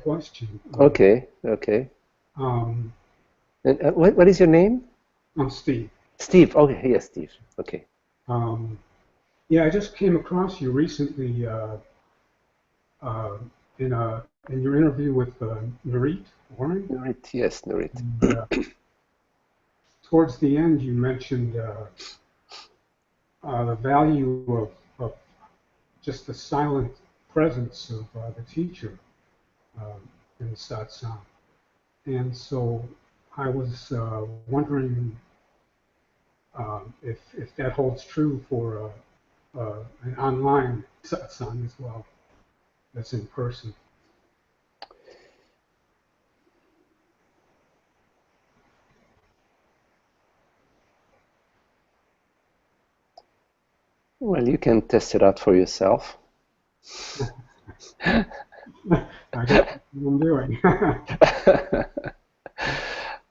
question. Okay, okay. Um, And, what is your name? I'm Steve. Steve. Okay, yes, Steve. Okay. Um, yeah, I just came across you recently uh, in your interview with Nurit Warren. Nurit, yes, Nurit. And, towards the end, you mentioned the value of just the silent presence of the teacher um, in the satsang. And so I was wondering if that holds true for an online satsang as well, that's in person. Well, you can test it out for yourself. I guess that's what I'm doing.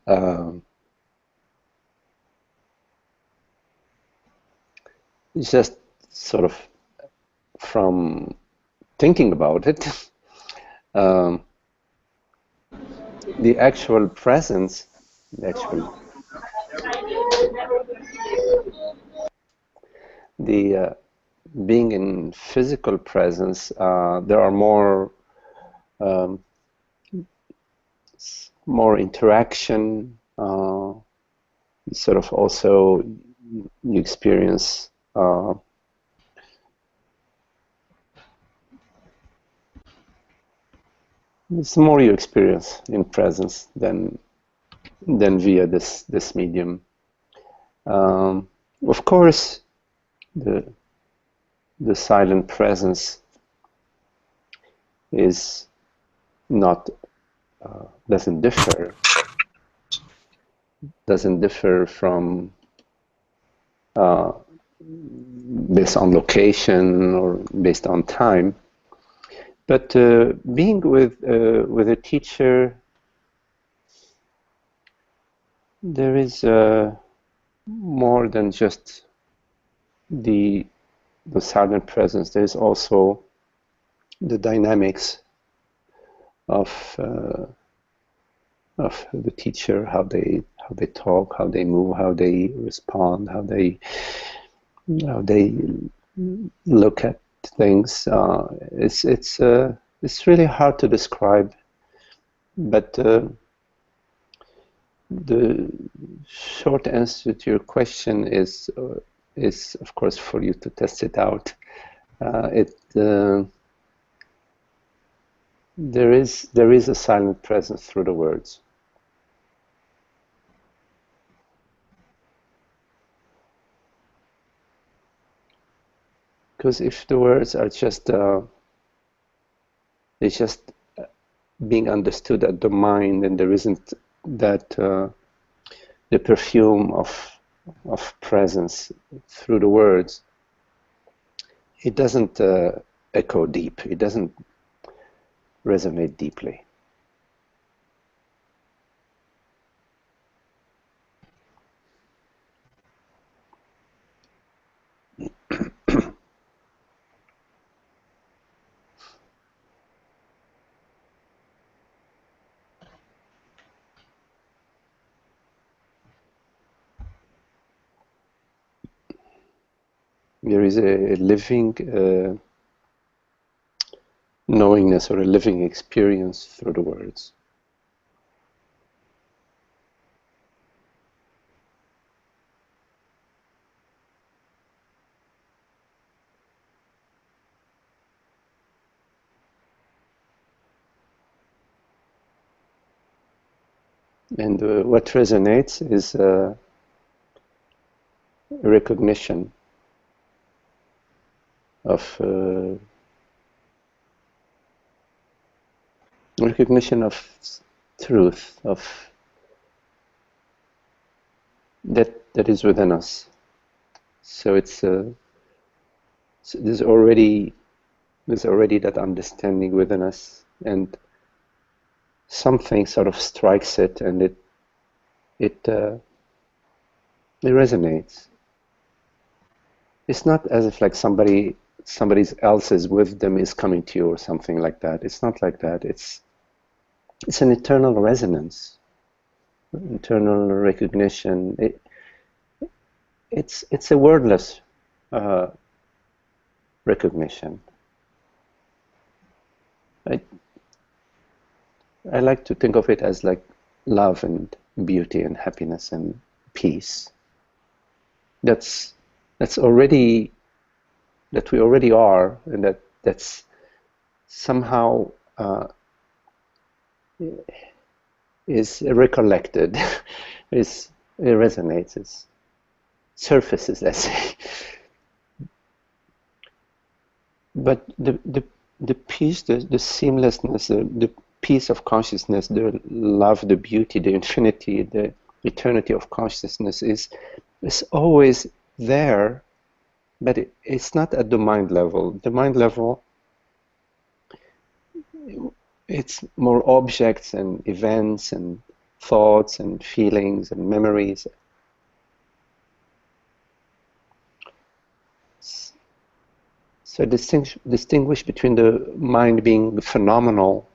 um, just sort of from thinking about it, um, the actual presence, the actual, the being in physical presence, there are um, more interaction. Sort of also you experience it's more you experience in presence than via this medium. Of course, the the silent presence is not doesn't differ from uh, based on location or based on time. But being with a teacher, there is more than just the silent presence. There is also the dynamics of the teacher, how they talk, how they move, how they respond, how they look at things. It's really hard to describe, but the short answer to your question is of course for you to test it out. There is a silent presence through the words. Because if the words are just it's just being understood at the mind, and there isn't that the perfume of presence through the words, it doesn't echo deep. It doesn't resonate deeply. There is a living knowingness or a living experience through the words. And what resonates is recognition of truth, of that is within us. So it's so there's already that understanding within us, and something sort of strikes it, and it resonates. It's not as if like somebody else's wisdom is coming to you or something like that. It's not like that. It's an eternal resonance, internal recognition. It's a wordless recognition. I like to think of it as like love and beauty and happiness and peace. That's already, that we already are, and that's somehow is recollected, is it resonates, it surfaces, let's say. But the peace, the seamlessness, the peace of consciousness, the love, the beauty, the infinity, the eternity of consciousness is always there, but it's not at the mind level. The mind level, it's more objects and events and thoughts and feelings and memories. So distinguish between the mind being phenomenal,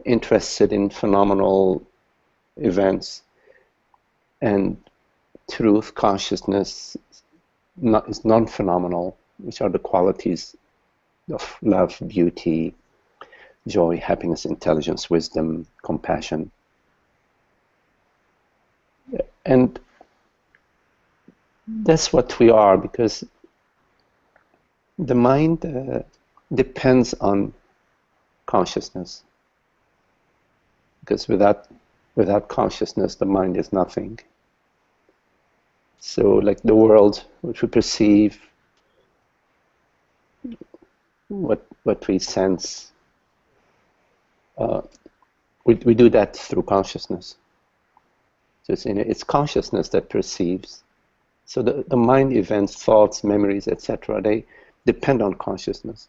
interested in phenomenal events, and truth, consciousness is non-phenomenal, which are the qualities of love, beauty, joy, happiness, intelligence, wisdom, compassion. And that's what we are, because the mind depends on consciousness. Because without consciousness, the mind is nothing. So, like the world which we perceive, what we sense, we do that through consciousness. So it's consciousness that perceives. So the mind events, thoughts, memories, etc., they depend on consciousness.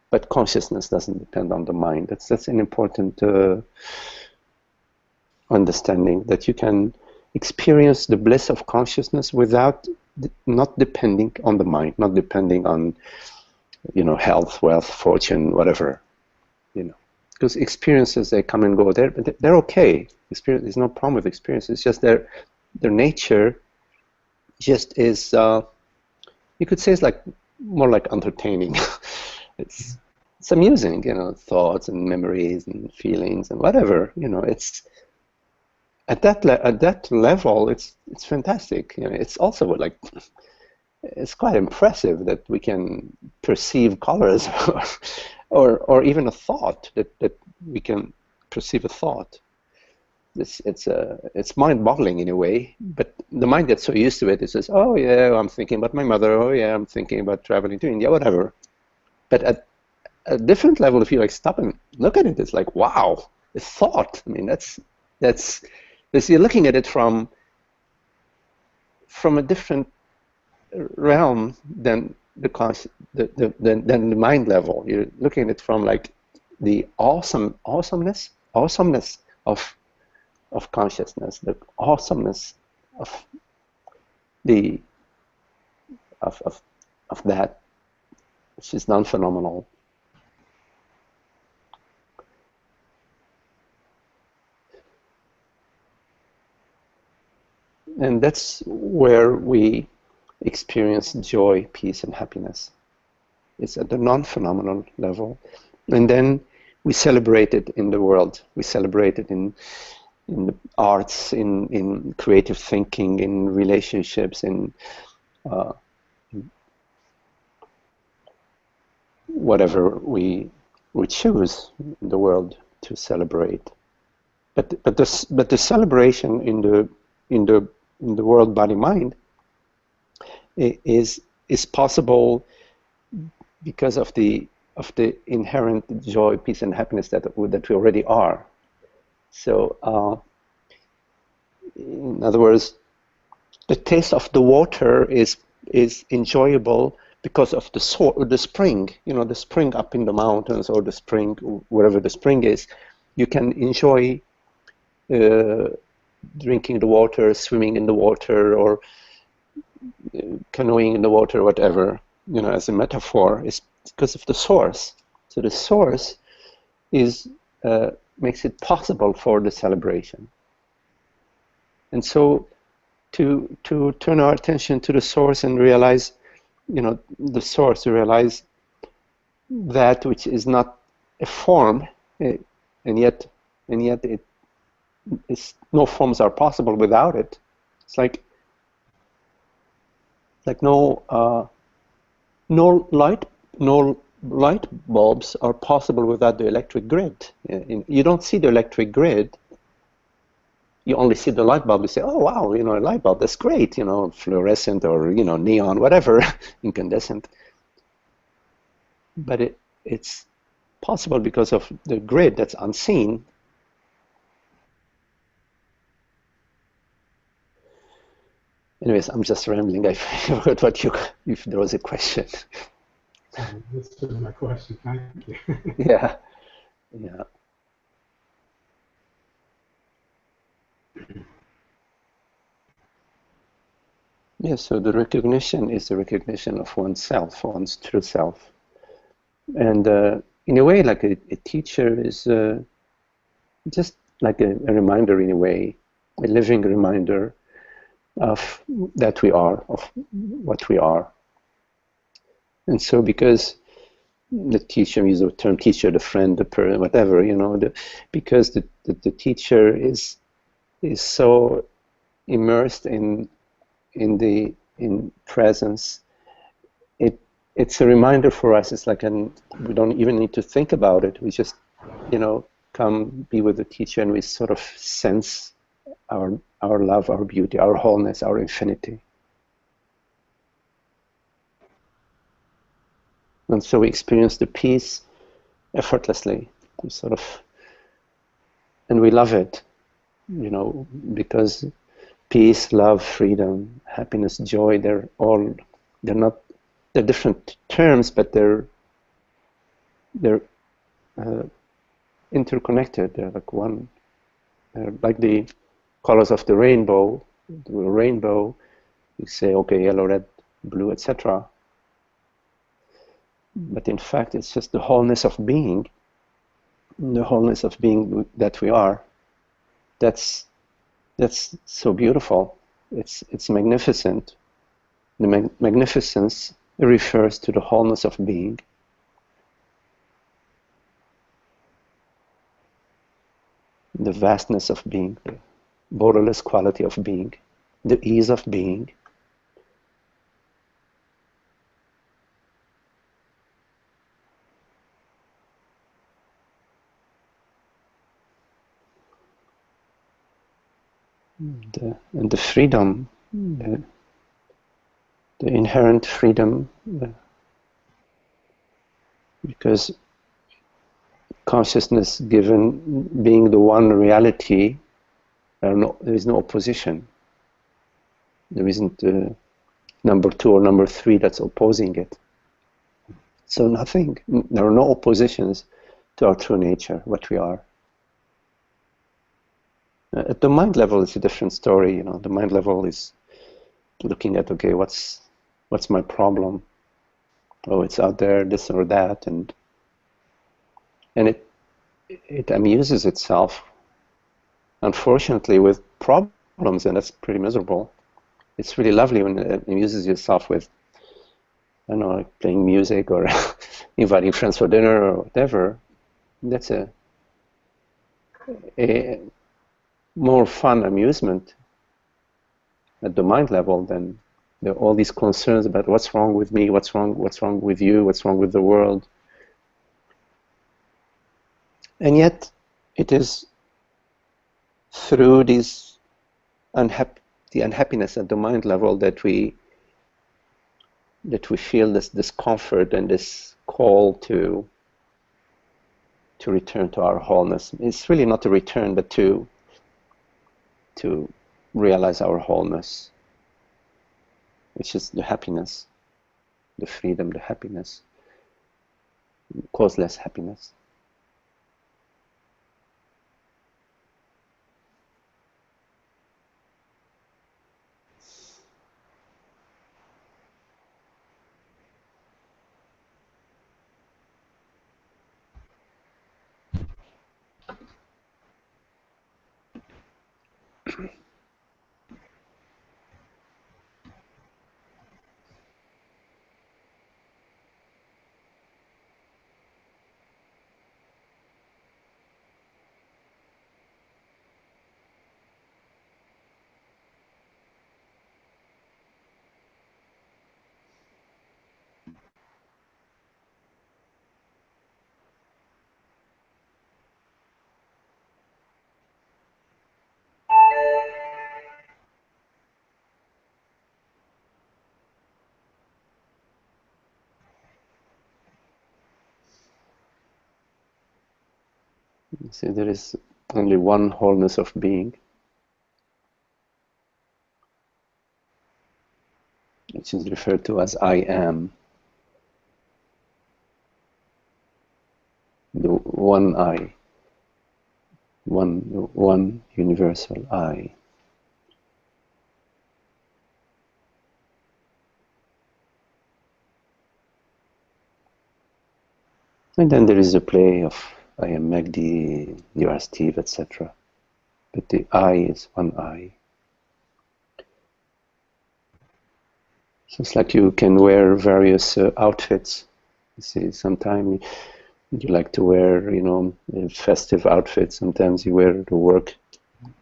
But consciousness doesn't depend on the mind. That's an important understanding, that you can experience the bliss of consciousness without not depending on the mind, not depending on, health, wealth, fortune, whatever, because experiences, they come and go. They're okay. There's no problem with experience. It's just their nature just is. You could say it's like more like entertaining. it's amusing, thoughts and memories and feelings and whatever. It's at that level. It's fantastic. It's also like, it's quite impressive that we can perceive colors, or even a thought, that we can perceive a thought. It's mind-boggling in a way, but the mind gets so used to it. It says, "Oh yeah, I'm thinking about my mother. Oh yeah, I'm thinking about traveling to India, whatever." But at a different level, if you like stop and look at it, it's like, wow, a thought. I mean, that's you're looking at it from a different realm than than the mind level. You're looking at it from like the awesomeness of consciousness, the awesomeness of that, which is non-phenomenal. And that's where we experience joy, peace, and happiness. It's at the non-phenomenal level. And then we celebrate it in the world. We celebrate it in the arts, in creative thinking, in relationships, in whatever we choose in the world to celebrate. But the celebration in the world, body, mind is possible because of the inherent joy, peace, and happiness that we already are. So, in other words, the taste of the water is enjoyable because of the spring. The spring up in the mountains, or the spring wherever the spring is. You can enjoy drinking the water, swimming in the water, or canoeing in the water, whatever, as a metaphor, is because of the source. So the source is makes it possible for the celebration. And so to turn our attention to the source and realize, the source, realize that which is not a form, eh, and yet it is, no forms are possible without it. It's like no light no light bulbs are possible without the electric grid. You don't see the electric grid. You only see the light bulb. You say, "Oh wow, a light bulb, that's great, fluorescent or neon, whatever, incandescent." But it's possible because of the grid that's unseen. Anyways, I'm just rambling. I forgot if there was a question. That's my question. Thank you. Yeah, yeah. Yeah, so the recognition is the recognition of oneself, one's true self. And in a way, like a teacher is just like a reminder, in a way, a living reminder of that we are, of what we are. And so because the teacher, use the term teacher, the friend, the parent, whatever, because the teacher is so immersed in presence, it's a reminder for us. It's like we don't even need to think about it. We just, come be with the teacher, and we sort of sense our love, our beauty, our wholeness, our infinity. And so we experience the peace effortlessly, and we love it, because peace, love, freedom, happiness, joy, they're different terms, but they're uh, interconnected. They're like one. They're like the colors of the rainbow. The rainbow, you say, okay, yellow, red, blue, etc. But in fact, it's just the wholeness of being, that we are. That's so beautiful. It's magnificent. The magnificence refers to the wholeness of being. The vastness of being, the borderless quality of being, the ease of being. And the freedom, the inherent freedom, because consciousness given being the one reality, there is no opposition. There isn't number two or number three that's opposing it. So there are no oppositions to our true nature, what we are. At the mind level, it's a different story. The mind level is looking at, okay, what's my problem? Oh, it's out there, this or that, and it amuses itself, unfortunately, with problems, and that's pretty miserable. It's really lovely when it amuses yourself with, I don't know, like playing music or inviting friends for dinner or whatever. That's a more fun amusement at the mind level than all these concerns about what's wrong with me, what's wrong with you, what's wrong with the world. And yet, it is through the unhappiness at the mind level that we feel this discomfort and this call to return to our wholeness. It's really not a return, but to realize our wholeness, which is the happiness, the freedom, the happiness, causeless happiness. See, there is only one wholeness of being, which is referred to as I am, the one I, one universal I. And then there is the play of I am Magdi, you are Steve, etc. But the I is one I. So it's like you can wear various outfits. You see, sometimes you like to wear, a festive outfit. Sometimes you wear the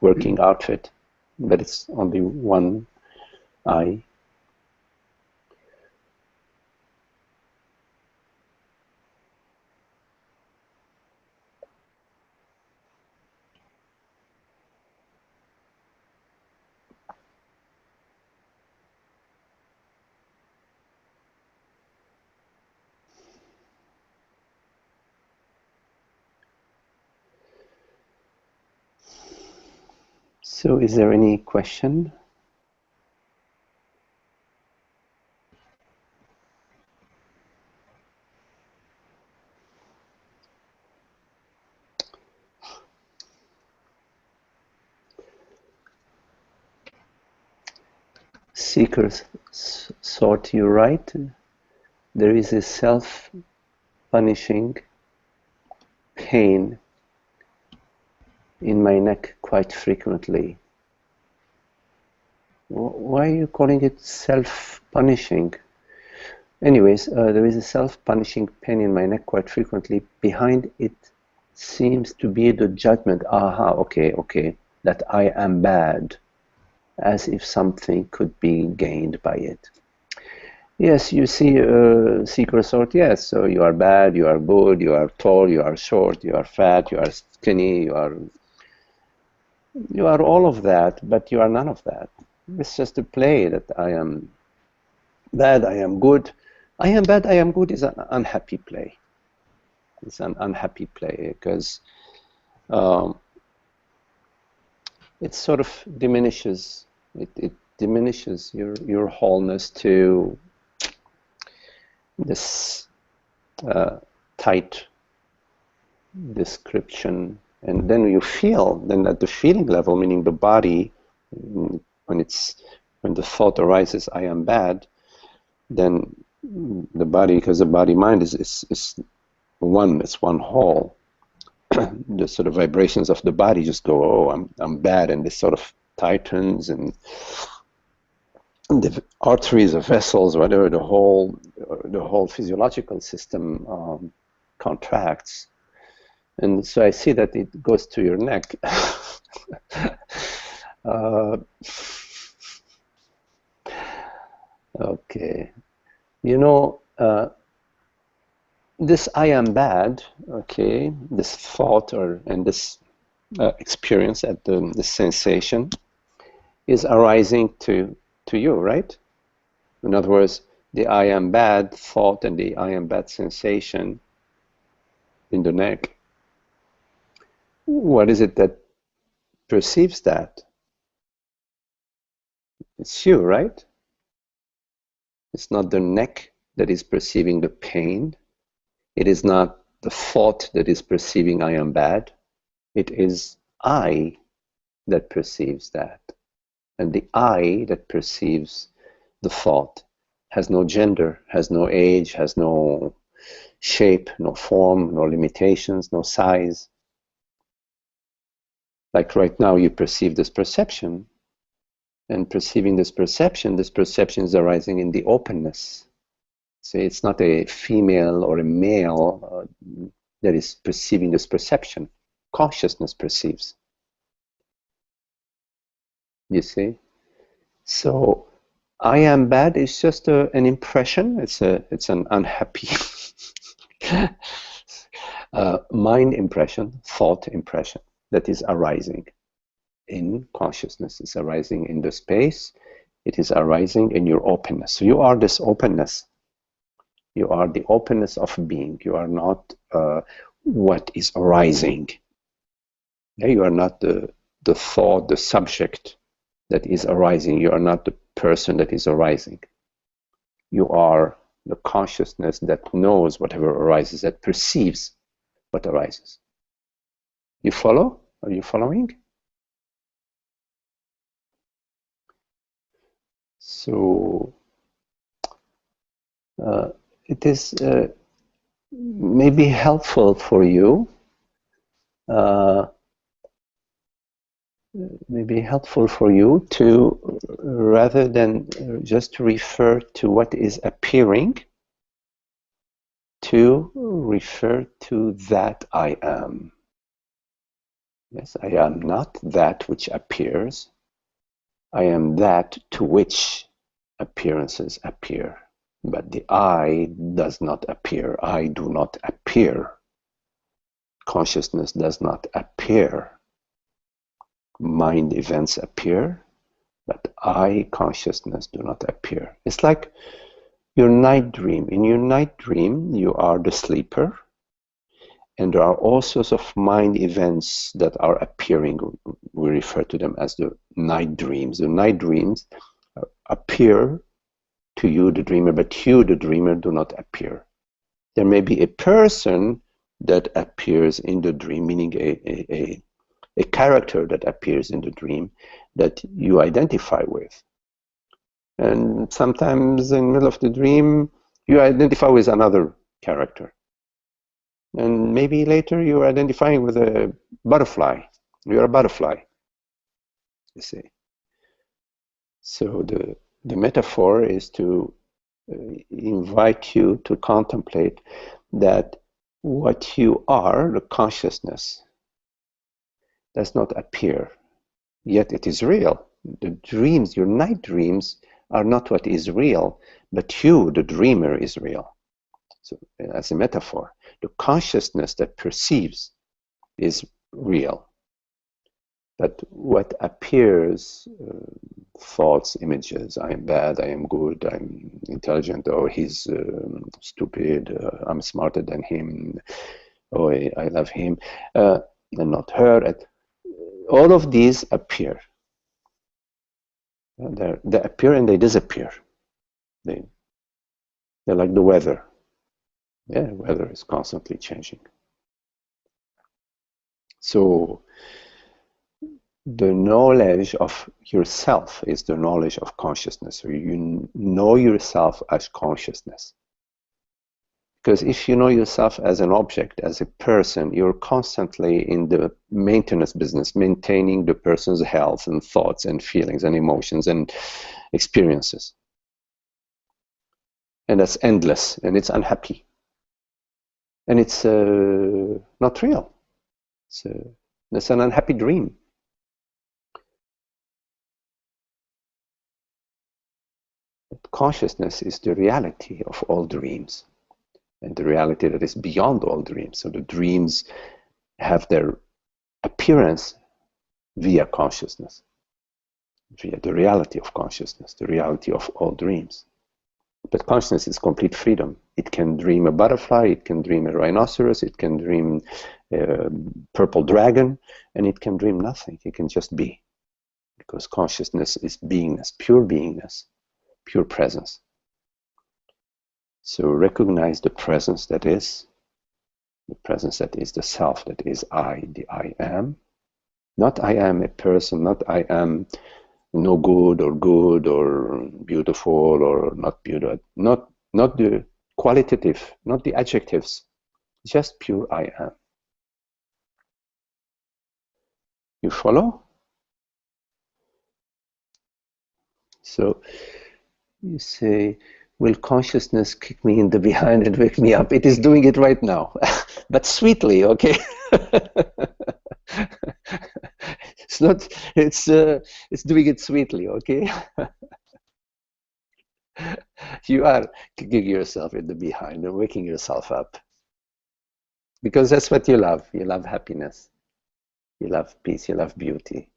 working outfit, but it's only one I. So is there any question? Seekers sought you right. There is a self-punishing pain in my neck quite frequently. Why are you calling it self-punishing? Anyways, there is a self-punishing pain in my neck quite frequently. Behind it seems to be the judgment, okay, that I am bad, as if something could be gained by it. Yes, you see, seeker sort, yes, so you are bad, you are good, you are tall, you are short, you are fat, you are skinny, you are all of that, but you are none of that. It's just a play that I am bad, I am good. I am bad, I am good is an unhappy play. It's an unhappy play because it sort of diminishes. It diminishes your wholeness to this tight description, and then you feel. Then at the feeling level, meaning the body, when the thought arises, I am bad, then the body, because the body-mind is one. It's one whole. The sort of vibrations of the body just go, oh, I'm bad, and this sort of tightens, and the arteries, the vessels, whatever, the whole physiological system contracts, and so I see that it goes to your neck. Okay, this I am bad, okay, this thought and this experience at the sensation is arising to you, right? In other words, the I am bad thought and the I am bad sensation in the neck. What is it that perceives that? It's you, right? It's not the neck that is perceiving the pain. It is not the thought that is perceiving I am bad. It is I that perceives that. And the I that perceives the thought has no gender, has no age, has no shape, no form, no limitations, no size. Like right now you perceive this perception, and perceiving this perception is arising in the openness. So it's not a female or a male that is perceiving this perception. Consciousness perceives. You see? So I am bad is just an impression. It's an unhappy mind impression, thought impression that is arising in consciousness. It's arising in the space. It is arising in your openness. So you are this openness. You are the openness of being. You are not what is arising. Yeah, you are not the thought, the subject that is arising. You are not the person that is arising. You are the consciousness that knows whatever arises, that perceives what arises. You follow? Are you following? So it is maybe helpful for you, to, rather than just refer to what is appearing, to refer to that I am. Yes, I am not that which appears. I am that to which appearances appear. But the I does not appear. I do not appear. Consciousness does not appear. Mind events appear, but I, consciousness, do not appear. It's like your night dream. In your night dream, you are the sleeper, and there are all sorts of mind events that are appearing. We refer to them as the night dreams. The night dreams appear to you, the dreamer, but you, the dreamer, do not appear. There may be a person that appears in the dream, meaning a character that appears in the dream that you identify with. And sometimes in the middle of the dream, you identify with another character. And maybe later you're identifying with a butterfly. You're a butterfly, you see. So the metaphor is to invite you to contemplate that what you are, the consciousness, does not appear, yet it is real. The dreams, your night dreams, are not what is real, but you, the dreamer, is real. So, as a metaphor, the consciousness that perceives is real. But what appears, thoughts, images, I am bad, I am good, I'm intelligent, or he's stupid, I'm smarter than him, oh, I love him, and not her. All of these appear. They appear and they disappear. They're like the weather. Yeah, weather is constantly changing. So the knowledge of yourself is the knowledge of consciousness. So you know yourself as consciousness. Because if you know yourself as an object, as a person, you're constantly in the maintenance business, maintaining the person's health and thoughts and feelings and emotions and experiences. And that's endless, and it's unhappy. And it's not real. It's an unhappy dream. But consciousness is the reality of all dreams, and the reality that is beyond all dreams. So the dreams have their appearance via consciousness, via the reality of consciousness, the reality of all dreams. But consciousness is complete freedom. It can dream a butterfly, it can dream a rhinoceros, it can dream a purple dragon, and it can dream nothing. It can just be. Because consciousness is beingness, pure presence. So recognize the presence that is, the self, that is I, the I am. Not I am a person, not I am no good or beautiful or not beautiful, not the qualitative, not the adjectives, just pure I am. You follow? So you say, will consciousness kick me in the behind and wake me up? It is doing it right now, but sweetly, okay? It's not, it's doing it sweetly, okay? You are kicking yourself in the behind and waking yourself up. Because that's what you love. You love happiness. You love peace. You love beauty.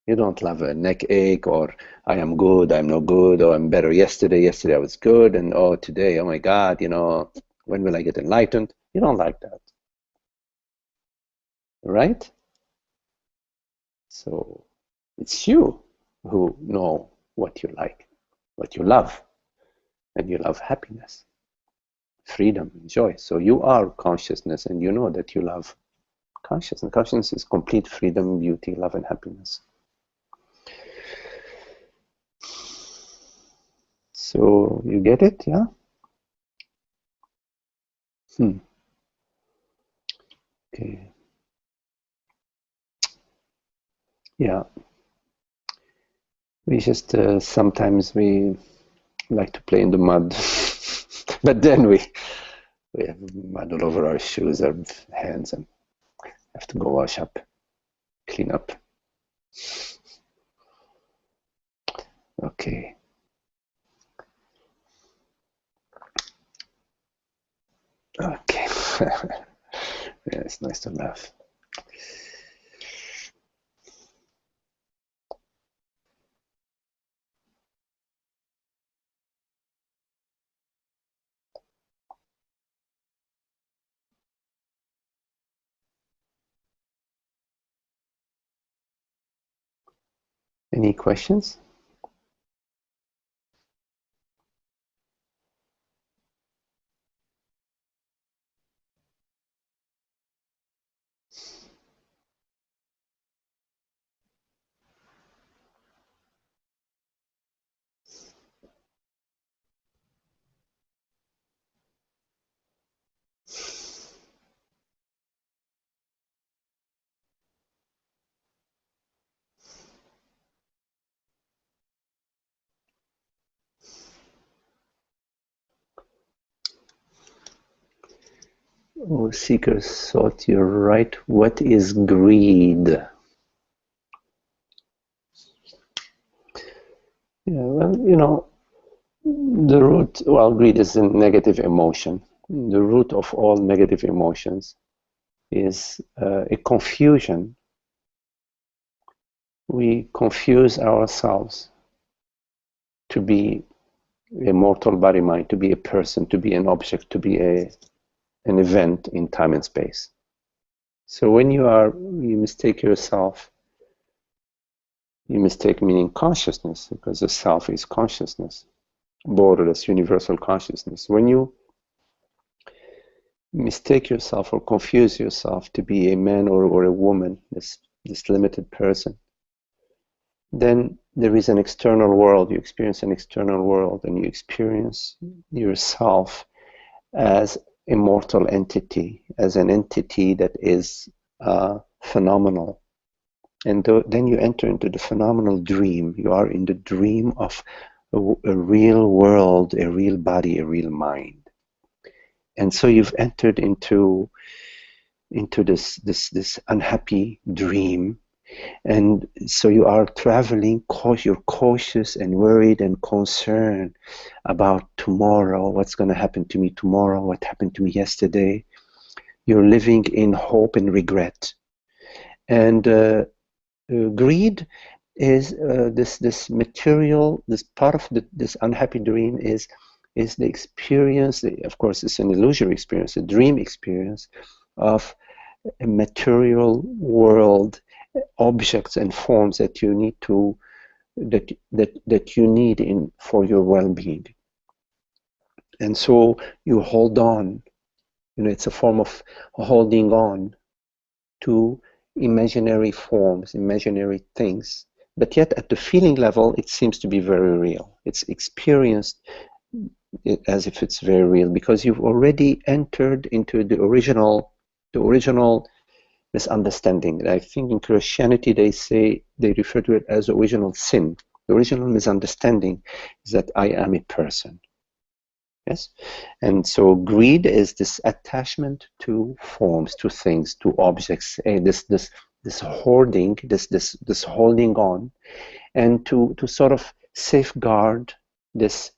You don't love a neck ache or I am good, I'm no good, or I'm better yesterday I was good, and oh, today, oh my God, when will I get enlightened? You don't like that. Right? So it's you who know what you like, what you love, and you love happiness, freedom, and joy. So you are consciousness, and you know that you love consciousness. Consciousness is complete freedom, beauty, love, and happiness. So you get it, yeah? Okay. Yeah. We just sometimes we like to play in the mud, but then we have mud all over our shoes, our hands, and have to go wash up, clean up. Okay. Okay. Yeah, it's nice to laugh. Any questions? Oh, seekers thought you're right. What is greed? Yeah, well, you know, the root, well, greed is a negative emotion. The root of all negative emotions is a confusion. We confuse ourselves to be a mortal body mind, to be a person, to be an object, to be an event in time and space. So when you mistake yourself, you mistake meaning consciousness, because the self is consciousness, borderless, universal consciousness. When you mistake yourself or confuse yourself to be a man or a woman, this limited person, then there is an external world. You experience an external world, and you experience yourself as a mortal entity, as an entity that is phenomenal. And then you enter into the phenomenal dream. You are in the dream of a real world, a real body, a real mind. And so you've entered into this unhappy dream. And so you are traveling, you're cautious and worried and concerned about tomorrow, what's going to happen to me tomorrow, what happened to me yesterday. You're living in hope and regret. And greed is this material, this part of this unhappy dream is the experience, of course it's an illusory experience, a dream experience of a material world, objects and forms that you need to that you need in for your well-being. And so you hold on, it's a form of holding on to imaginary forms, imaginary things, but yet at the feeling level it seems to be very real. It's experienced as if it's very real, because you've already entered into the original misunderstanding. I think in Christianity they refer to it as original sin. The original misunderstanding is that I am a person. Yes, and so greed is this attachment to forms, to things, to objects, this hoarding, this holding on, and to sort of safeguard this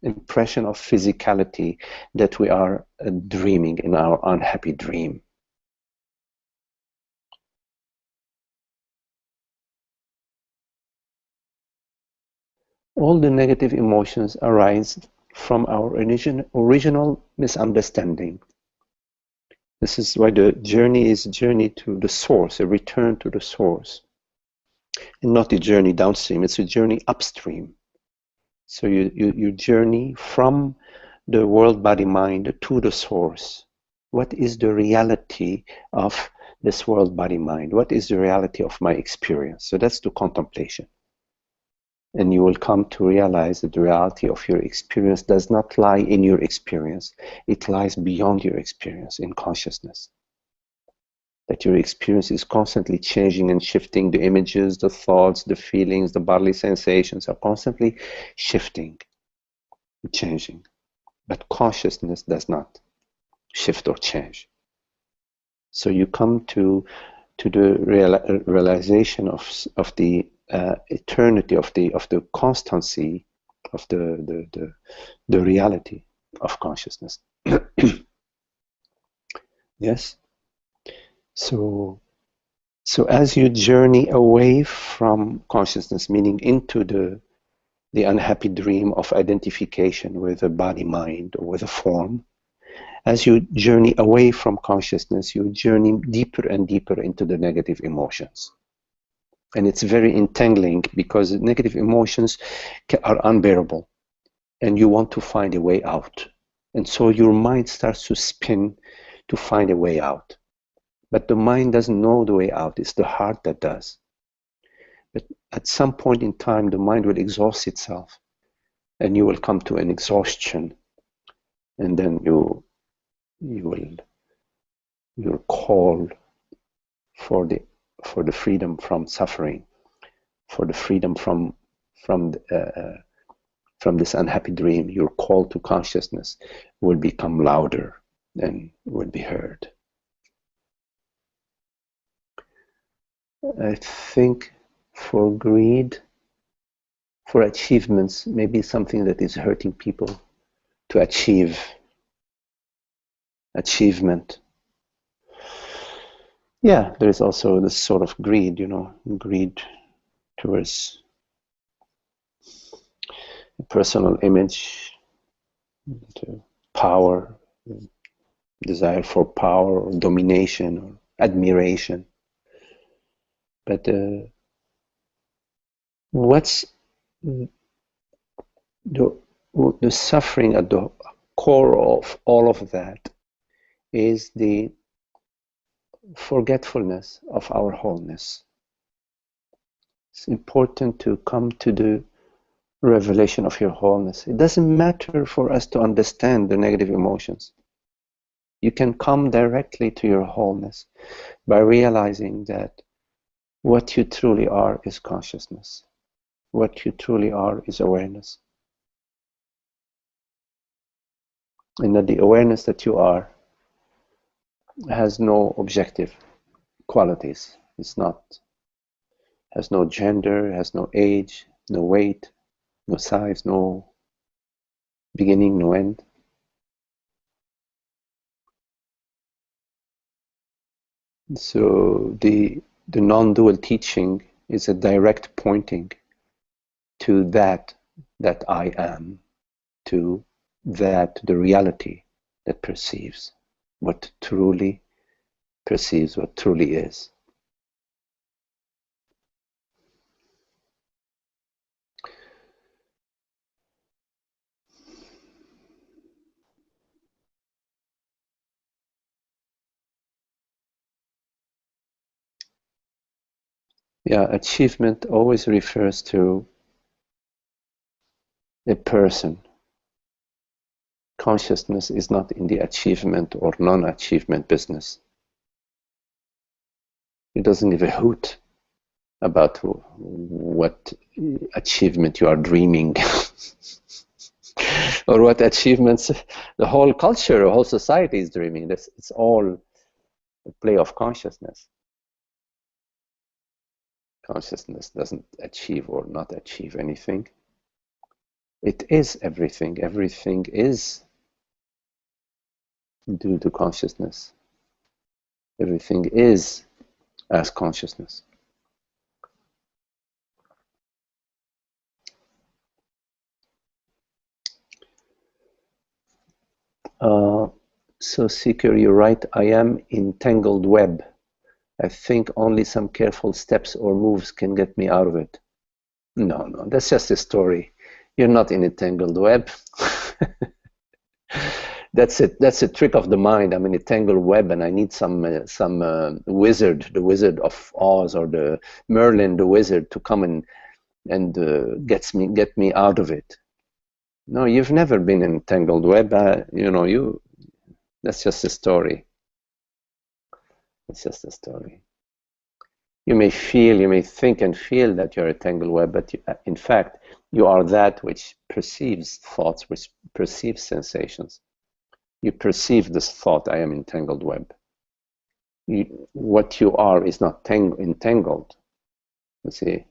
impression of physicality that we are dreaming in our unhappy dream. All the negative emotions arise from our original misunderstanding. This is why the journey is a journey to the source, a return to the source. not a journey downstream, it's a journey upstream. So you journey from the world, body, mind to the source. What is the reality of this world, body, mind? What is the reality of my experience? So that's the contemplation. And you will come to realize that the reality of your experience does not lie in your experience. It lies beyond your experience in consciousness. That your experience is constantly changing and shifting. The images, the thoughts, the feelings, the bodily sensations are constantly shifting, changing. But consciousness does not shift or change. So you come to the realization of the eternity, of the constancy of the reality of consciousness. Yes. So as you journey away from consciousness, meaning into the unhappy dream of identification with a body, mind, or with a form, as you journey away from consciousness, you journey deeper and deeper into the negative emotions. And it's very entangling because negative emotions are unbearable and you want to find a way out. And so your mind starts to spin to find a way out. But the mind doesn't know the way out, it's the heart that does. But at some point in time, the mind will exhaust itself and you will come to an exhaustion. And then you'll call for the freedom from suffering, for the freedom from this unhappy dream. Your call to consciousness will become louder and will be heard. I think for greed, for achievements, maybe something that is hurting people, to achievement. Yeah, there is also this sort of greed, greed towards personal image, to power, desire for power or domination or admiration. But what's the suffering at the core of all of that is the forgetfulness of our wholeness. It's important to come to the revelation of your wholeness. It doesn't matter for us to understand the negative emotions. You can come directly to your wholeness by realizing that what you truly are is consciousness. What you truly are is awareness. And that the awareness that you are has no objective qualities. Has no gender, has no age, no weight, no size, no beginning, no end. So the non-dual teaching is a direct pointing to that I am, to the reality that perceives what truly perceives, what truly is. Yeah, achievement always refers to a person. Consciousness is not in the achievement or non-achievement business. It doesn't give a hoot about what achievement you are dreaming or what achievements the whole culture, the whole society is dreaming. It's all a play of consciousness. Consciousness doesn't achieve or not achieve anything. It is everything. Everything is due to consciousness. Everything is as consciousness. So Seeker, you're right, I am entangled web I think only some careful steps or moves can get me out of it. No, that's just a story. You're not in a tangled web. That's it. That's a trick of the mind. I'm in a tangled web, and I need some wizard, the Wizard of Oz, or the Merlin, the wizard, to come and get me out of it. No, you've never been in a tangled web. That's just a story. It's just a story. You may think and feel that you're a tangled web, but in fact, you are that which perceives thoughts, which perceives sensations. You perceive this thought, I am entangled web. What you are is not entangled. You see,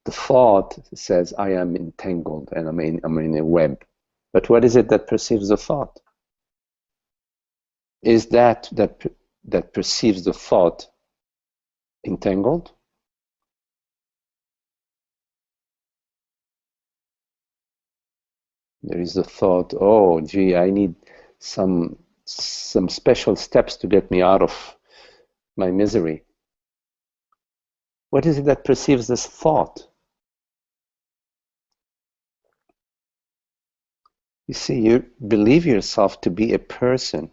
the thought says, I am entangled and I'm in a web. But what is it that perceives the thought? Is that perceives the thought entangled? There is the thought, oh, gee, I need some special steps to get me out of my misery. What is it that perceives this thought? You see, you believe yourself to be a person.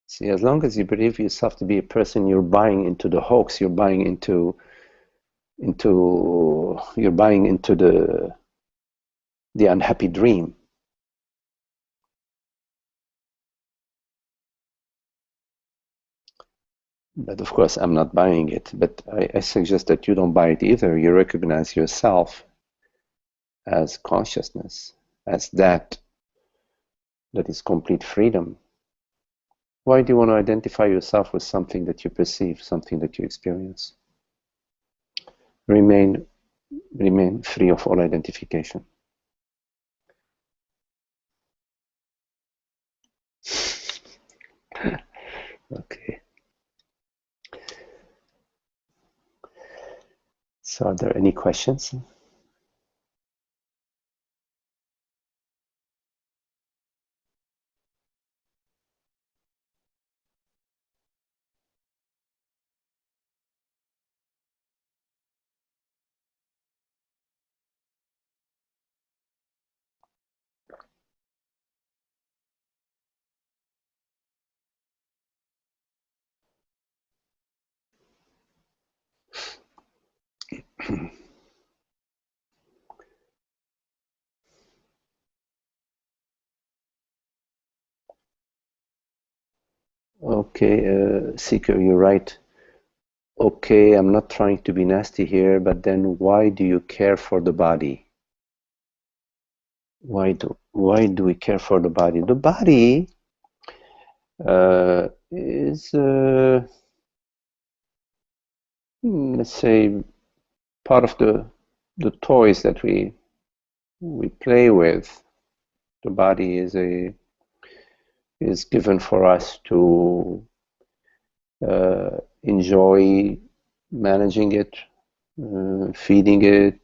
See, as long as you believe yourself to be a person, you're buying into the hoax. You're buying into the unhappy dream. But of course, I'm not buying it. But I suggest that you don't buy it either. You recognize yourself as consciousness, as that is complete freedom. Why do you want to identify yourself with something that you perceive, something that you experience? Remain free of all identification. Okay. So are there any questions? Okay, Seeker, you're right. Okay, I'm not trying to be nasty here, but then why do you care for the body? Why do we care for the body? The body is, let's say, part of the toys that we play with. The body is given for us to enjoy managing it, feeding it,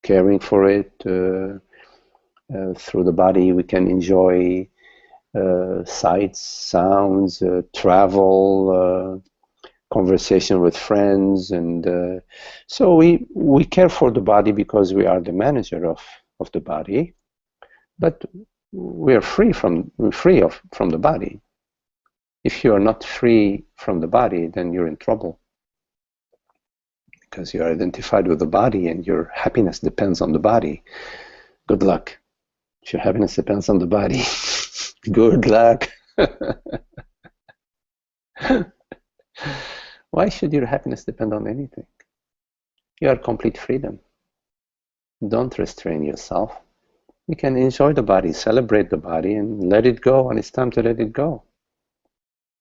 caring for it. Through the body, we can enjoy sights, sounds, travel, conversation with friends, and so we care for the body because we are the manager of the body, but we are free from the body. If you are not free from the body, then you're in trouble, because you're identified with the body and your happiness depends on the body. Good luck. If your happiness depends on the body, good luck. Why should your happiness depend on anything? You are complete freedom. Don't restrain yourself. You can enjoy the body, celebrate the body, and let it go when it's time to let it go.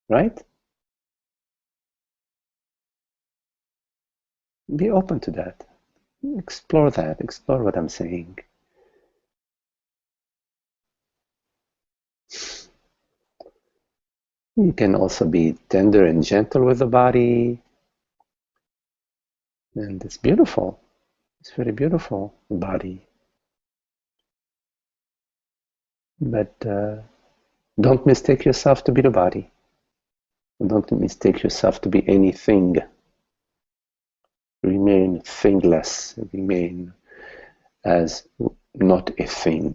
Right? Be open to that. Explore that. Explore what I'm saying. You can also be tender and gentle with the body. And it's beautiful. It's very beautiful, the body. But don't mistake yourself to be the body. Don't mistake yourself to be anything. Remain thingless, remain as not a thing,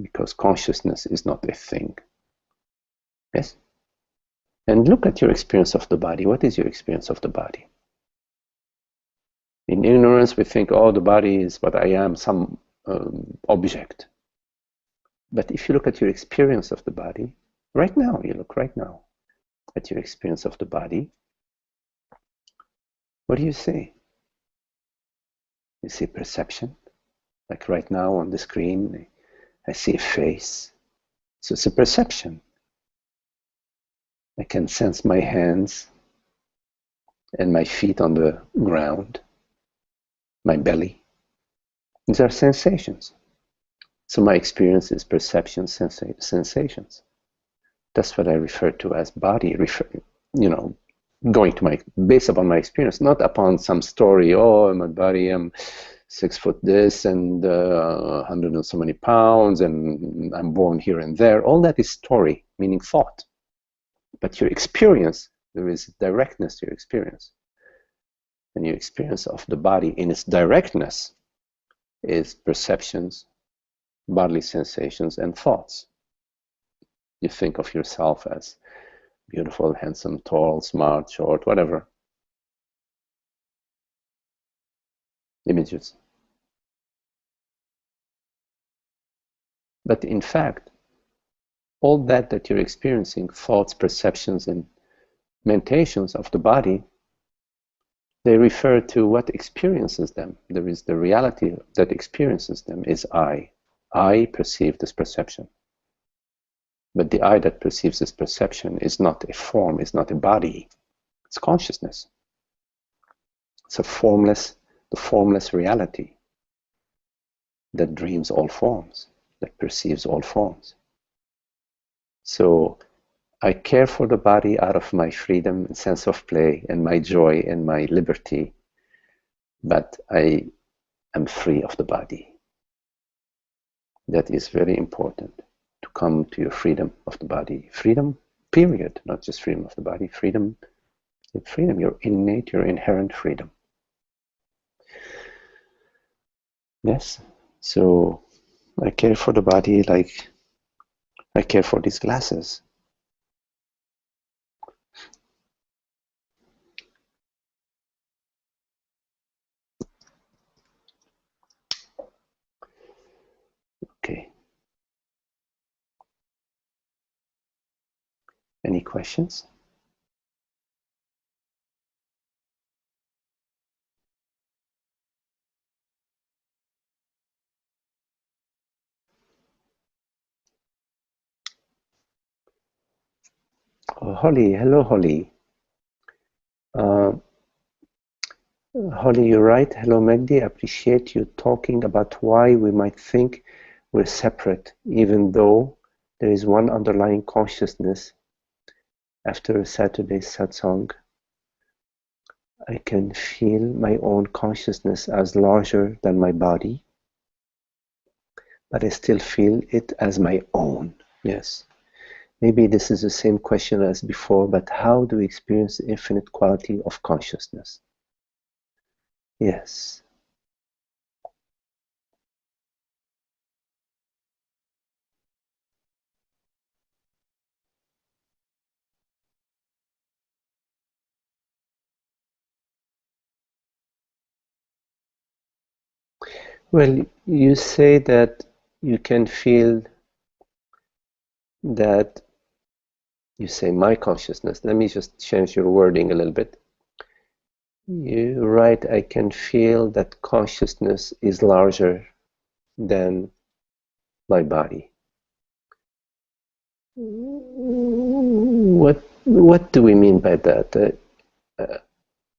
because consciousness is not a thing. Yes? And look at your experience of the body. What is your experience of the body? In ignorance, we think, oh, the body is what I am, some object. But if you look at your experience of the body, right now, you look right now at your experience of the body, what do you see? You see perception. Like right now on the screen, I see a face. So it's a perception. I can sense my hands and my feet on the ground, my belly. These are sensations. So my experience is perception, sensations. That's what I refer to as body, going to based upon my experience, not upon some story, oh, my body, I'm 6 foot this and 100 and so many pounds and I'm born here and there. All that is story, meaning thought. But your experience, there is directness to your experience. And your experience of the body in its directness is perceptions, bodily sensations, and thoughts. You think of yourself as beautiful, handsome, tall, smart, short, whatever. Images. But in fact, all that you're experiencing, thoughts, perceptions, and mentations of the body, they refer to what experiences them. There is the reality that experiences them is I. I perceive this perception. But the I that perceives this perception is not a form, is not a body. It's consciousness. It's the formless reality that dreams all forms, that perceives all forms. So I care for the body out of my freedom and sense of play and my joy and my liberty, but I am free of the body. That is very important, to come to your freedom of the body. Freedom, period, not just freedom of the body, freedom, your innate, your inherent freedom. Yes, so I care for the body like I care for these glasses. Okay. Any questions? Oh, Holly, hello, Holly. Holly, you're right. Hello, Magdi. I appreciate you talking about why we might think we're separate, even though there is one underlying consciousness. After Saturday's satsang, I can feel my own consciousness as larger than my body, but I still feel it as my own. Yes. Maybe this is the same question as before, but how do we experience the infinite quality of consciousness? Yes. Well, you say that you can feel that, you say my consciousness. Let me just change your wording a little bit. You write, I can feel that consciousness is larger than my body. What do we mean by that?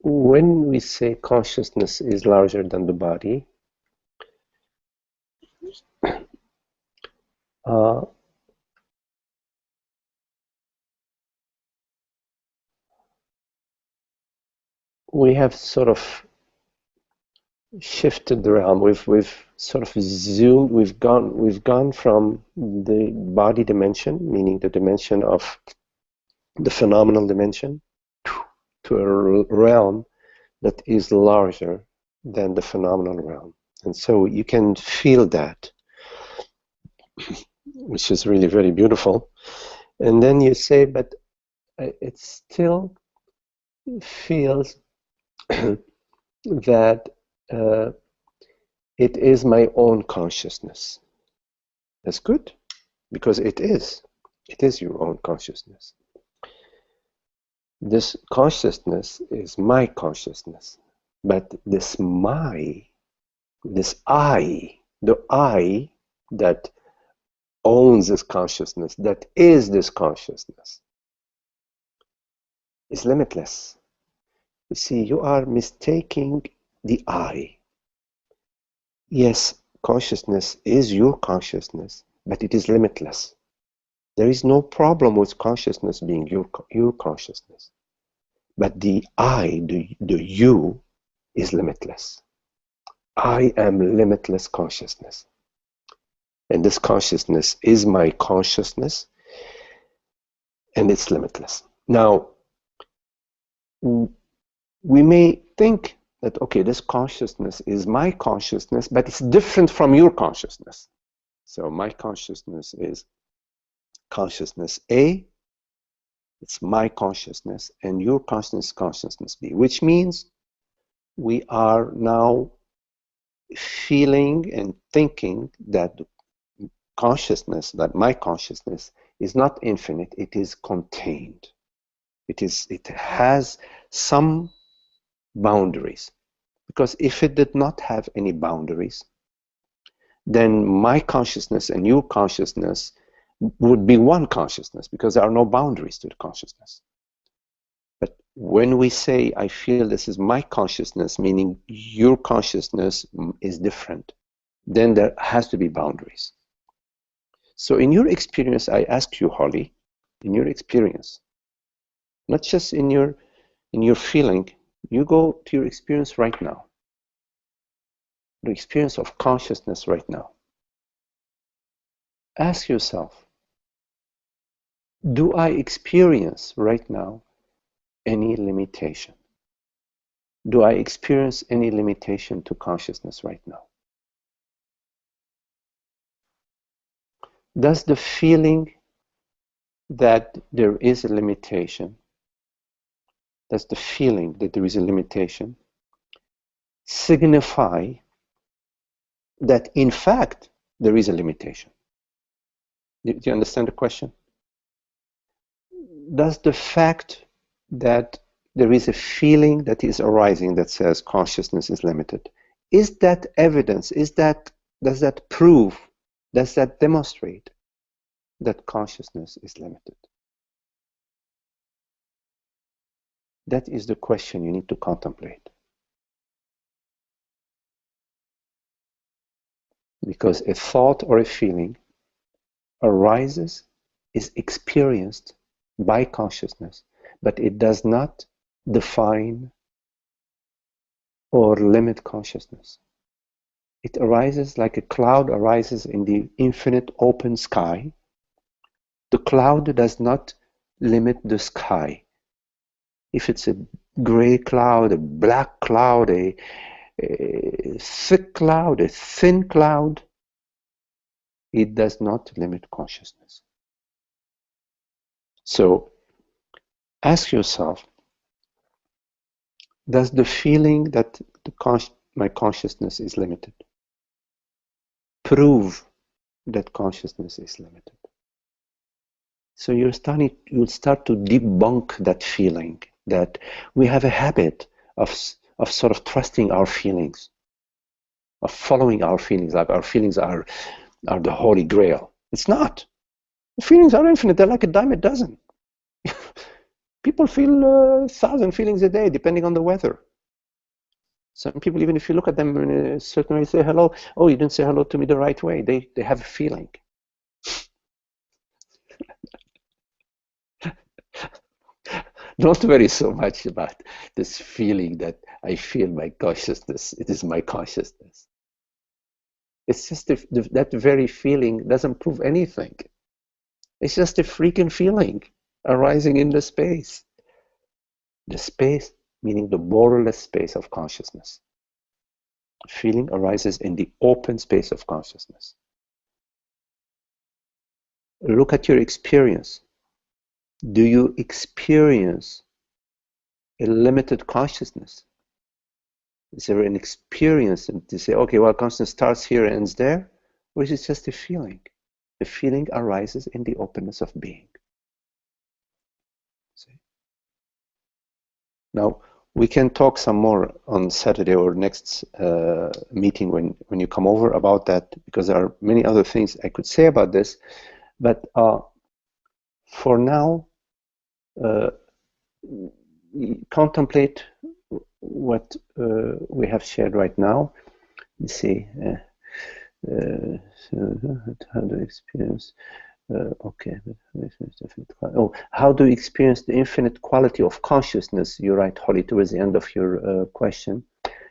When we say consciousness is larger than the body, we have sort of shifted the realm. We've sort of zoomed. We've gone from the body dimension, meaning the dimension of the phenomenal dimension to a realm that is larger than the phenomenal realm. And so you can feel that, which is really very beautiful. And then you say, but it still feels that it is my own consciousness. That's good, because it is. It is your own consciousness. This consciousness is my consciousness. But this I, the I that owns this consciousness, that is this consciousness, is limitless. You see, you are mistaking the I. Yes, consciousness is your consciousness, but it is limitless. There is no problem with consciousness being your consciousness. But the I, the you, is limitless. I am limitless consciousness. And this consciousness is my consciousness, and it's limitless. Now, we may think that, okay, this consciousness is my consciousness, but it's different from your consciousness. So my consciousness is consciousness A, it's my consciousness, and your consciousness is consciousness B, which means we are now feeling and thinking that consciousness, that my consciousness is not infinite, it is contained. It has some boundaries. Because if it did not have any boundaries, then my consciousness and your consciousness would be one consciousness, because there are no boundaries to the consciousness. But when we say, I feel this is my consciousness, meaning your consciousness is different, then there has to be boundaries. So in your experience, I ask you, Holly, in your experience, not just in your feeling, you go to your experience right now, the experience of consciousness right now. Ask yourself, do I experience right now any limitation? Do I experience any limitation to consciousness right now? Does the feeling that there is a limitation, does the feeling that there is a limitation signify that in fact there is a limitation? Do you understand the question? Does the fact that there is a feeling that is arising that says consciousness is limited, is that evidence, does that prove, does that demonstrate that consciousness is limited? That is the question you need to contemplate. Because a thought or a feeling arises, is experienced by consciousness, but it does not define or limit consciousness. It arises like a cloud arises in the infinite open sky. The cloud does not limit the sky. If it's a gray cloud, a black cloud, a thick cloud, a thin cloud, it does not limit consciousness. So ask yourself, does the feeling that my consciousness is limited prove that consciousness is limited? So you'll start to debunk that feeling that we have a habit of sort of trusting our feelings, of following our feelings, like our feelings are the holy grail. It's not. The feelings are infinite. They're like a dime a dozen. People feel 1,000 feelings a day, depending on the weather. Some people, even if you look at them in a certain way, say hello. Oh, you didn't say hello to me the right way. They have a feeling. Don't worry so much about this feeling that I feel my consciousness. It is my consciousness. It's just that very feeling doesn't prove anything. It's just a freaking feeling. arising in the space. The space meaning the borderless space of consciousness. Feeling arises in the open space of consciousness. Look at your experience. Do you experience a limited consciousness? Is there an experience to say, okay, well, consciousness starts here and ends there? Or is it just a feeling? The feeling arises in the openness of being. See? Now, we can talk some more on Saturday or next meeting when you come over about that, because there are many other things I could say about this. But for now, contemplate what we have shared right now. Let's see. How do you experience? Okay. Oh, how do you experience the infinite quality of consciousness? You write, Holly, towards the end of your question.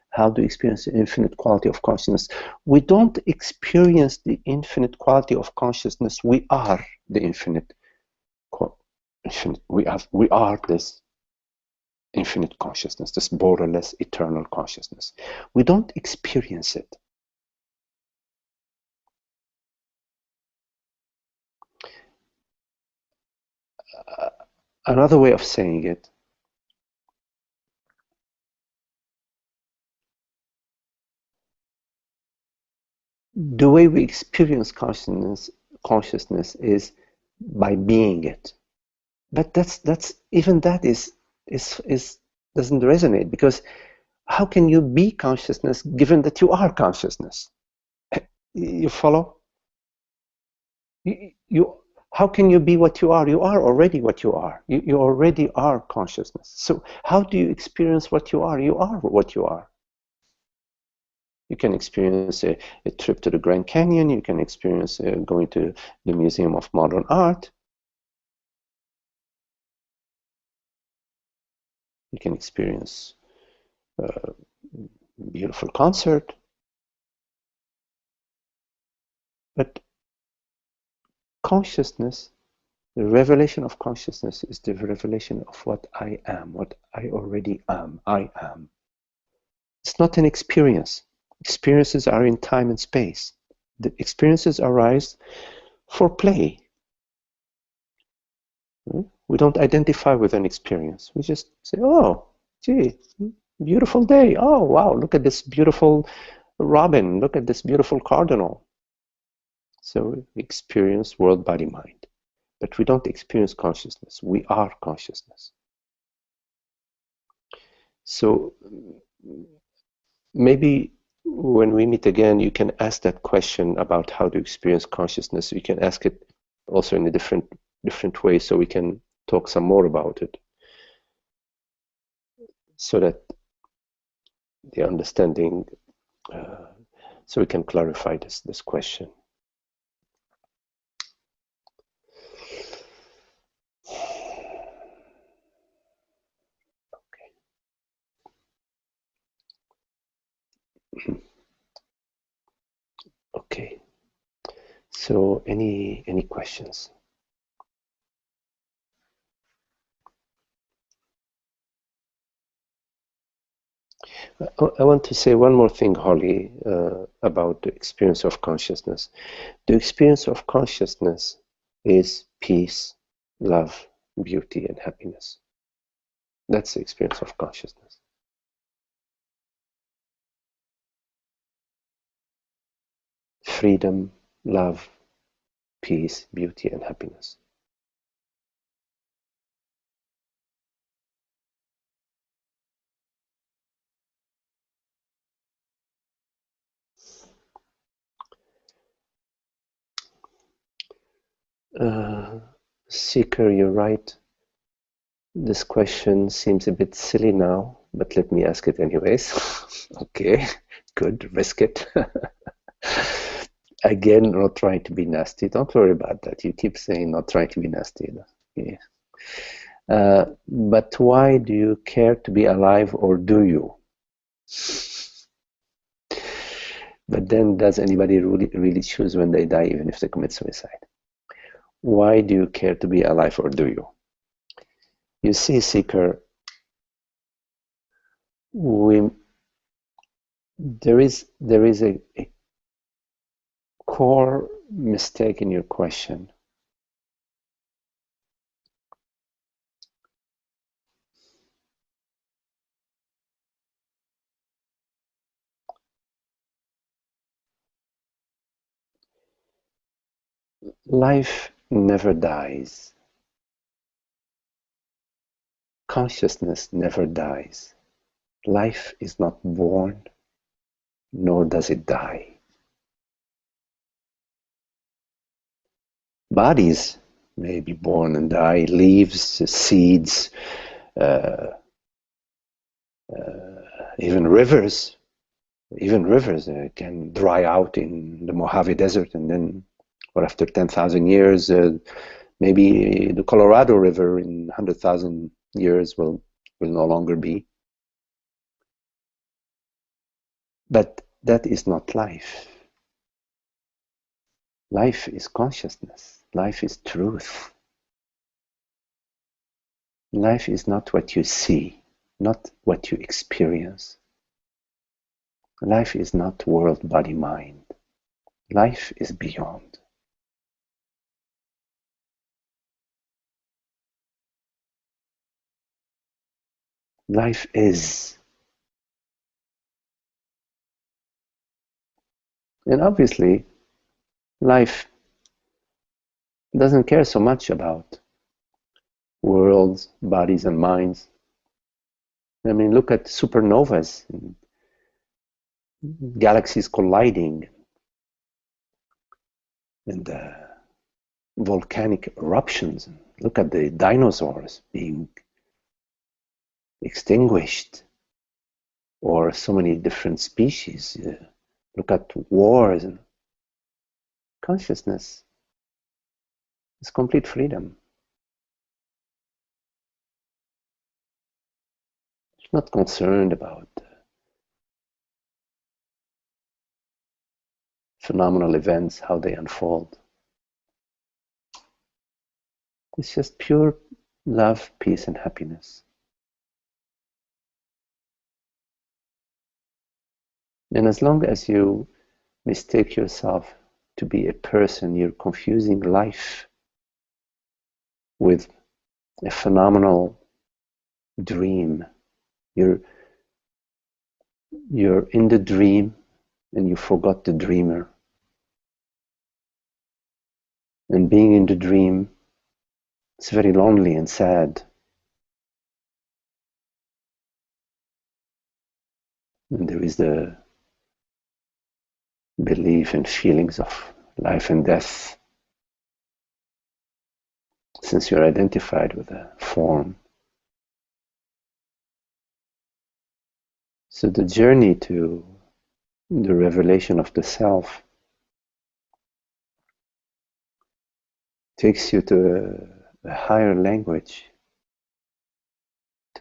How do you experience the infinite quality of consciousness? We don't experience the infinite quality of consciousness. We are the infinite. We are this infinite consciousness, this borderless, eternal consciousness. We don't experience it. Another way of saying it, the way we experience consciousness is by being it. But that's even that is doesn't resonate, because how can you be consciousness given that you are consciousness? You follow? You how can you be what you are? You are already what you are. You already are consciousness. So how do you experience what you are? You are what you are. You can experience a trip to the Grand Canyon. You can experience going to the Museum of Modern Art. You can experience a beautiful concert. But consciousness, the revelation of consciousness, is the revelation of what I am, what I already am. I am. It's not an experience. Experiences are in time and space. The experiences arise for play. We don't identify with an experience. We just say, oh, gee, beautiful day. Oh, wow, look at this beautiful robin. Look at this beautiful cardinal. So we experience world, body, mind. But we don't experience consciousness. We are consciousness. So maybe when we meet again, you can ask that question about how to experience consciousness. You can ask it also in a different way, so we can talk some more about it, so that the understanding, so we can clarify this question. Okay. So any questions? I want to say one more thing, Holly, about the experience of consciousness. The experience of consciousness is peace, love, beauty, and happiness. That's the experience of consciousness. Freedom, love, peace, beauty, and happiness. Seeker, you're right. This question seems a bit silly now, but let me ask it anyways. Okay, good, risk it. Again, not trying to be nasty. Don't worry about that. You keep saying not trying to be nasty. Yeah. But why do you care to be alive, or do you? But then, does anybody really choose when they die, even if they commit suicide? Why do you care to be alive, or do you? You see, seeker, we, there is a core mistake in your question. Life never dies. Consciousness never dies. Life is not born, nor does it die. Bodies may be born and die, leaves, seeds, uh, even rivers. Even rivers can dry out in the Mojave Desert, and then, or after 10,000 years, maybe the Colorado River in 100,000 years will no longer be. But that is not life. Life is consciousness. Life is truth. Life is not what you see, not what you experience. Life is not world, body, mind. Life is beyond. Life is. And obviously, life doesn't care so much about worlds, bodies, and minds. I mean, look at supernovas, galaxies colliding, and volcanic eruptions. Look at the dinosaurs being extinguished, or so many different species. Look at wars. And consciousness is complete freedom. It's not concerned about phenomenal events, how they unfold. It's just pure love, peace, and happiness. And as long as you mistake yourself to be a person, you're confusing life with a phenomenal dream. You're in the dream and you forgot the dreamer. And being in the dream, it's very lonely and sad. And there is the belief and feelings of life and death, since you're identified with a form. So the journey to the revelation of the self takes you to a higher language,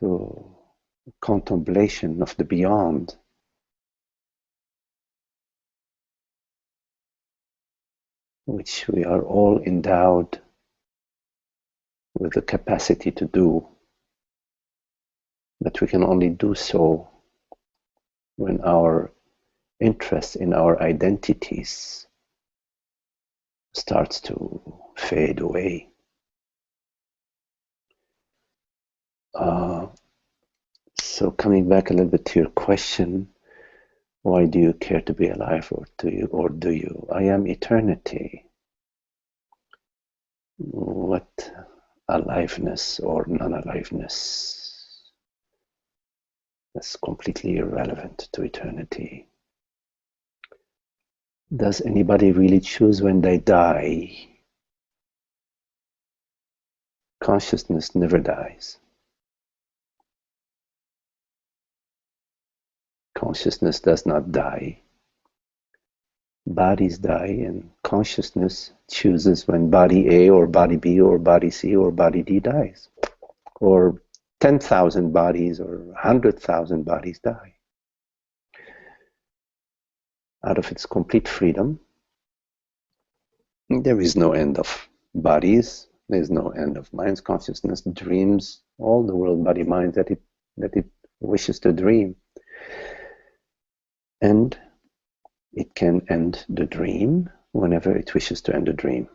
to contemplation of the beyond. Which we are all endowed with the capacity to do, but we can only do so when our interest in our identities starts to fade away. So coming back a little bit to your question, why do you care to be alive, or do you? I am eternity. What aliveness or non-aliveness? That's completely irrelevant to eternity. Does anybody really choose when they die? Consciousness never dies. Consciousness does not die. Bodies die, and consciousness chooses when body A or body B or body C or body D dies. Or 10,000 bodies or 100,000 bodies die. Out of its complete freedom, there is no end of bodies, there is no end of minds, consciousness, dreams, all the world, body, mind that it wishes to dream. And it can end the dream whenever it wishes to end the dream.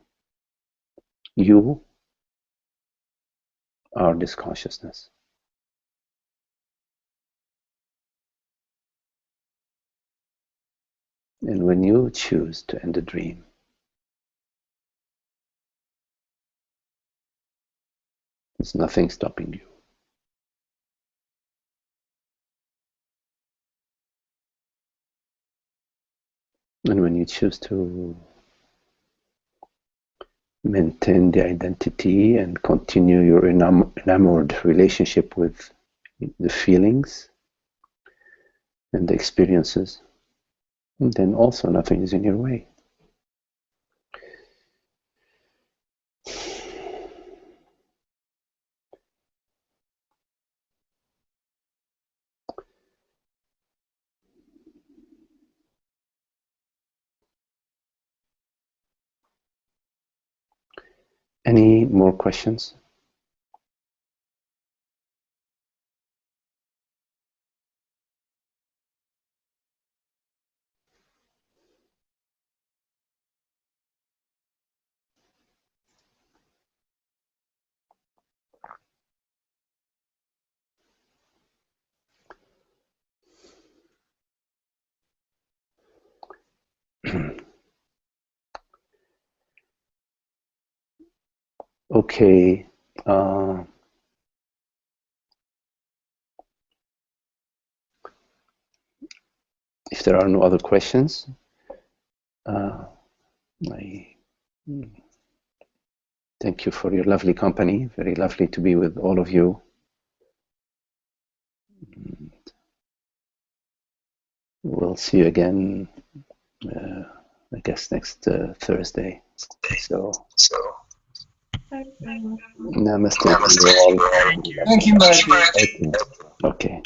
You are this consciousness. And when you choose to end the dream, there's nothing stopping you. And when you choose to maintain the identity and continue your enamored relationship with the feelings and the experiences, then also nothing is in your way. Any more questions? Okay. If there are no other questions, I thank you for your lovely company. Very lovely to be with all of you. We'll see you again, I guess, next Thursday. So, namaste. Thank you, Marty. Okay.